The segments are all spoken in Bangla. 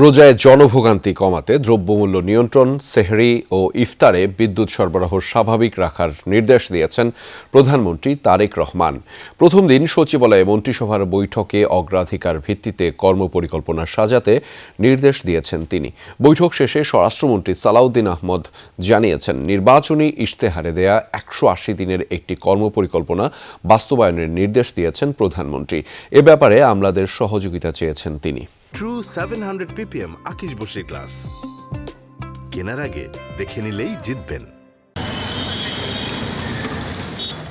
রোজায় জনভোগান্তি কমাতে দ্রব্যমূল্য নিয়ন্ত্রণ, সেহরি ও ইফতারে বিদ্যুৎ সরবরাহ স্বাভাবিক রাখার নির্দেশ দিয়েছেন প্রধানমন্ত্রী তারেক রহমান। প্রথম দিন সচিবালয়ে মন্ত্রিসভার বৈঠকে অগ্রাধিকার ভিত্তিতে কর্মপরিকল্পনা সাজাতে নির্দেশ দিয়েছেন তিনি। বৈঠক শেষে স্বরাষ্ট্রমন্ত্রী সালাউদ্দিন আহমদ জানিয়েছেন, নির্বাচনী ইশতেহারে দেয়া ১৮০ দিনের একটি কর্মপরিকল্পনা বাস্তবায়নের নির্দেশ দিয়েছেন প্রধানমন্ত্রী। এ ব্যাপারে আমলাদের সহযোগিতা চেয়েছেন তিনি। ট্রু 700 ppm আকিশ বসির গ্লাস কেনার আগে দেখে নিলেই জিতবেন।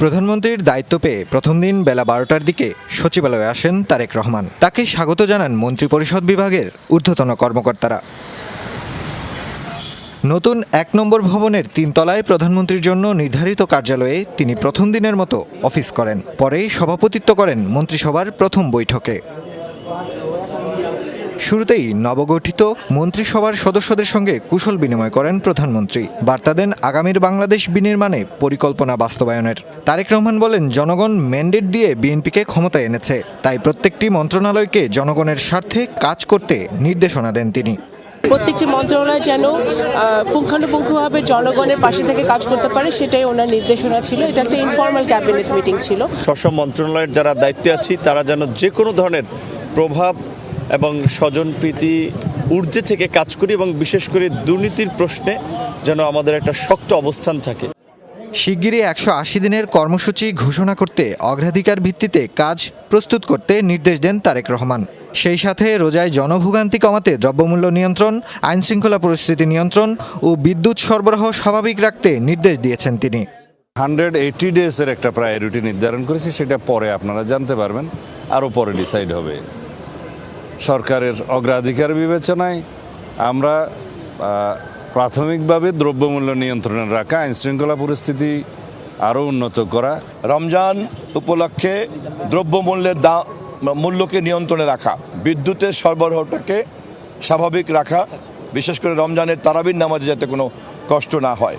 প্রধানমন্ত্রীর দায়িত্ব পেয়ে প্রথম দিন বেলা ১২টার দিকে সচিবালয়ে আসেন তারেক রহমান। তাকে স্বাগত জানান মন্ত্রিপরিষদ বিভাগের ঊর্ধ্বতন কর্মকর্তারা। নতুন ১ নম্বর ভবনের ৩ তলায় প্রধানমন্ত্রীর জন্য নির্ধারিত কার্যালয়ে তিনি প্রথম দিনের মতো অফিস করেন। পরেই সভাপতিত্ব করেন মন্ত্রিসভার প্রথম বৈঠকে। শুরুতেই নবগঠিত মন্ত্রিসভার সদস্যদের সঙ্গে কুশল বিনিময় করেন প্রধানমন্ত্রী। বার্তা দেন আগামীর বাংলাদেশ বিনির্মাণে পরিকল্পনা বাস্তবায়নের। তারেক রহমান বলেন, জনগণ ম্যান্ডেট দিয়ে বিএনপিকে ক্ষমতায় এনেছে, তাই প্রত্যেকটি মন্ত্রণালয়কে জনগণের স্বার্থে কাজ করতে নির্দেশনা দেন তিনি। প্রত্যেকটি মন্ত্রণালয় যেন পুঙ্খানুপুঙ্খভাবে জনগণের পাশে থেকে কাজ করতে পারে, সেটাই ওনার নির্দেশনা ছিল। এটা একটা ইনফর্মাল ক্যাবিনেট মিটিং ছিল। স্ব মন্ত্রণালয়ের যারা দায়িত্বে আছি তারা যেন যে কোনো ধরনের প্রভাব এবং স্বজনপ্রীতি ঊর্ধ্বে থেকে কাজ করি এবং বিশেষ করে দুর্নীতির প্রশ্নে যেন আমাদের একটা শক্ত অবস্থান থাকে। শিগগিরই ১৮০ দিনের কর্মসূচি ঘোষণা করতে অগ্রাধিকার ভিত্তিতে কাজ প্রস্তুত করতে নির্দেশ দেন তারেক রহমান। সেই সাথে রোজায় জনভোগান্তি কমাতে দ্রব্যমূল্য নিয়ন্ত্রণ, আইনশৃঙ্খলা পরিস্থিতি নিয়ন্ত্রণ ও বিদ্যুৎ সরবরাহ স্বাভাবিক রাখতে নির্দেশ দিয়েছেন তিনি। 180 ডেজের একটা প্রায়োরিটি নির্ধারণ করেছি, সেটা পরে আপনারা জানতে পারবেন, আরও পরে ডিসাইড হবে। সরকারের অগ্রাধিকার বিবেচনায় আমরা প্রাথমিকভাবে দ্রব্যমূল্য নিয়ন্ত্রণে রাখা, আইনশৃঙ্খলা পরিস্থিতি আরও উন্নত করা, রমজান উপলক্ষে দ্রব্যমূল্যের মূল্যকে নিয়ন্ত্রণে রাখা, বিদ্যুতের সরবরাহটাকে স্বাভাবিক রাখা, বিশেষ করে রমজানের তারাবির নামাজে যাতে কোনো কষ্ট না হয়।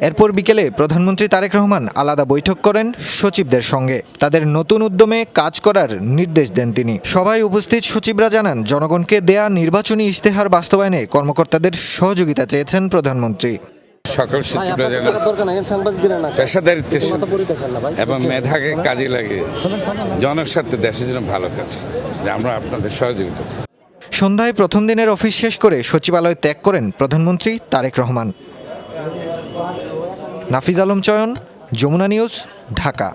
এরপর বিকেলে প্রধানমন্ত্রী তারেক রহমান আলাদা বৈঠক করেন সচিবদের সঙ্গে। তাদের নতুন উদ্যমে কাজ করার নির্দেশ দেন তিনি। সভায় উপস্থিত সচিবরা জানান, জনগণকে দেয়া নির্বাচনী ইশতেহার বাস্তবায়নে কর্মকর্তাদের সহযোগিতা চেয়েছেন প্রধানমন্ত্রী। সকল সচিবরা যেন পেশাদারিত্বের এবং মেধাকে কাজে লাগে জনস্বার্থে দেশের জন্য ভালো কাজ করে, আমরা আপনাদের সহযোগিতা চাই। সন্ধ্যায় প্রথম দিনের অফিস শেষ করে সচিবালয় ত্যাগ করেন প্রধানমন্ত্রী তারেক রহমান। নাফিজ আলম চয়ন, যমুনা নিউজ, ঢাকা।